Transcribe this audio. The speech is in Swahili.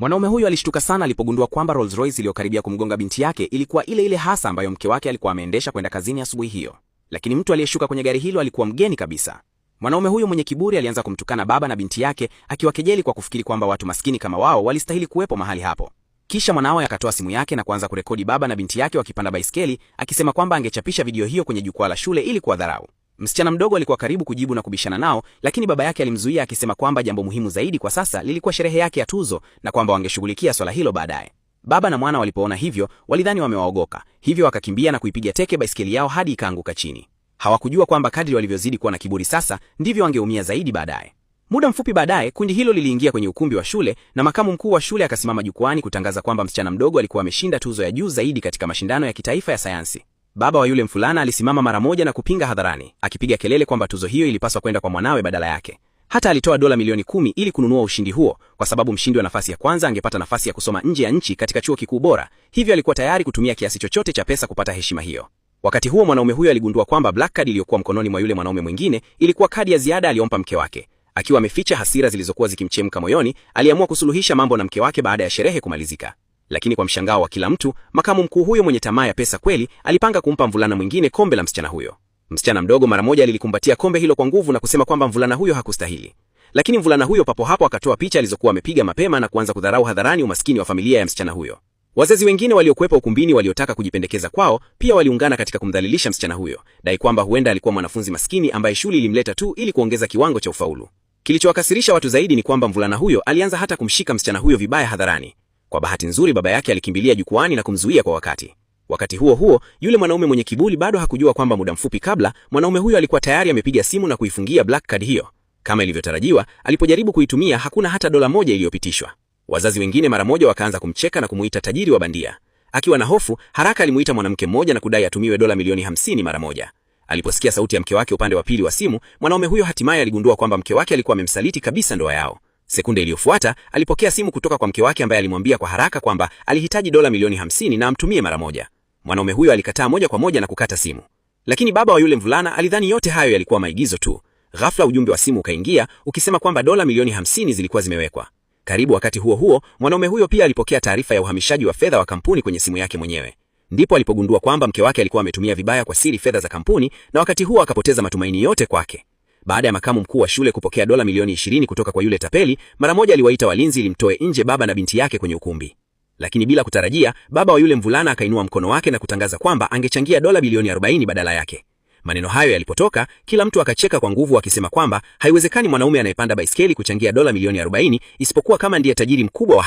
Mwanaume huyo alishtuka sana alipogundua kwamba Rolls Royce iliyokaribia kumgonga binti yake ilikuwa ile ile hasa ambayo mke wake alikuwa ameendesha kwenda kazini asubuhi hiyo. Lakini mtu aliyeshuka kwenye gari hilo alikuwa mgeni kabisa. Mwanaume huyo mwenye kiburi alianza kumtukana baba na binti yake, akiwakejeli kwa kufikiri kwamba watu maskini kama wao walistahili kuwepo mahali hapo. Kisha mwanawe akatoa simu yake na kuanza kurekodi baba na binti yake wakipanda baiskeli, akisema kwamba angechapisha video hiyo kwenye jukwaa la shule ili kuwadharau. Msichana mdogo alikuwa karibu kujibu na kubishana nao, lakini baba yake alimzuia akisema kwamba jambo muhimu zaidi kwa sasa lilikuwa sherehe yake ya tuzo na kwamba wangeshughulikia swala hilo baadaye. Baba na mwana walipoona hivyo, walidhani wamewaogoka, hivyo wakakimbia na kuipiga teke baiskeli yao hadi ikaanguka chini. Hawakujua kwamba kadri walivyozidi kuwa na kiburi sasa, ndivyo wangeumia zaidi baadaye. Muda mfupi baadaye, kundi hilo liliingia kwenye ukumbi wa shule na makamu mkuu wa shule akasimama jukwani kutangaza kwamba msichana mdogo alikuwa ameshinda tuzo ya juu zaidi katika mashindano ya kitaifa ya sayansi. Baba wa yule mvulana alisimama mara moja na kupinga hadharani, akipiga kelele kwamba tuzo hiyo ilipaswa kwenda kwa mwanawe badala yake. Hata alitoa dola milioni 10 ili kununua ushindi huo, kwa sababu mshindi wa nafasi ya kwanza angepata nafasi ya kusoma nje ya nchi katika chuo kikuu bora, hivyo alikuwa tayari kutumia kiasi chochote cha pesa kupata heshima hiyo. Wakati huo mwanaume huyo aligundua kwamba black card iliyokuwa mkononi mwa yule mwanaume mwingine ilikuwa kadi ya ziada aliyompa mke wake. Akiwa ameficha hasira zilizokuwa zikimchemka moyoni, aliamua kusuluhisha mambo na mke wake baada ya sherehe kumalizika. Lakini kwa mshangao wa kila mtu, makamu mkuu huyo mwenye tamaa ya pesa kweli alipanga kumpa mvulana mwingine kombe la msichana huyo. Msichana mdogo mara moja alilikumbatia kombe hilo kwa nguvu na kusema kwamba mvulana huyo hakustahili. Lakini mvulana huyo papo hapo akatoa picha alizokuwa amepiga mapema na kuanza kudharau hadharani umaskini wa familia ya msichana huyo. Wazazi wengine waliokuwepo ukumbini waliotaka kujipendekeza kwao pia waliungana katika kumdhalilisha msichana huyo, dai kwamba huenda alikuwa mwanafunzi maskini ambaye shule ilimleta tu ili kuongeza kiwango cha ufaulu. Kilichowakasirisha watu zaidi ni kwamba mvulana huyo alianza hata kumshika msichana huyo vibaya hadharani. Kwa bahati nzuri baba yake alikimbilia jukwani na kumzuia kwa wakati. Wakati huo huo, yule mwanaume mwenye kiburi bado hakujua kwamba muda mfupi kabla, mwanaume huyo alikuwa tayari amepiga simu na kuifungia black card hiyo. Kama ilivyotarajiwa, alipojaribu kuitumia hakuna hata dola moja iliyopitishwa. Wazazi wengine mara moja wakaanza kumcheka na kumuita tajiri wa bandia. Akiwa na hofu, haraka alimuita mwanamke mmoja na kudai atumiwe dola milioni 50 mara moja. Aliposikia sauti ya mke wake upande wa pili wa simu, mwanaume huyo hatimaye aligundua kwamba mke wake alikuwa amemsaliti kabisa ndoa yao. Sekunde iliyofuata, alipokea simu kutoka kwa mke wake ambaye alimwambia kwa haraka kwamba alihitaji dola milioni 50 na amtumie mara moja. Mwanaume huyo alikataa moja kwa moja na kukata simu. Lakini baba wa yule mvulana alidhani yote hayo yalikuwa maigizo tu. Ghafla ujumbe wa simu ukaingia ukisema kwamba dola milioni 50 zilikuwa zimewekwa. Karibu wakati huo huo, mwanaume huyo pia alipokea taarifa ya uhamishaji wa fedha wa kampuni kwenye simu yake mwenyewe. Ndipo alipogundua kwamba mke wake alikuwa ametumia vibaya kwa siri fedha za kampuni, na wakati huo akapoteza matumaini yote kwake. Baada ya makamu mkuu wa shule kupokea dola milioni 20 kutoka kwa yule tapeli, mara moja aliwaita walinzi ili mtoe nje baba na binti yake kwenye ukumbi. Lakini bila kutarajia, baba wa yule mvulana akainua mkono wake na kutangaza kwamba angechangia dola bilioni 40 badala yake. Maneno hayo yalipotoka, kila mtu akacheka kwa nguvu akisema kwamba haiwezekani mwanaume anayepanda baiskeli kuchangia dola milioni 40 isipokuwa kama ndiye tajiri mkubwa wa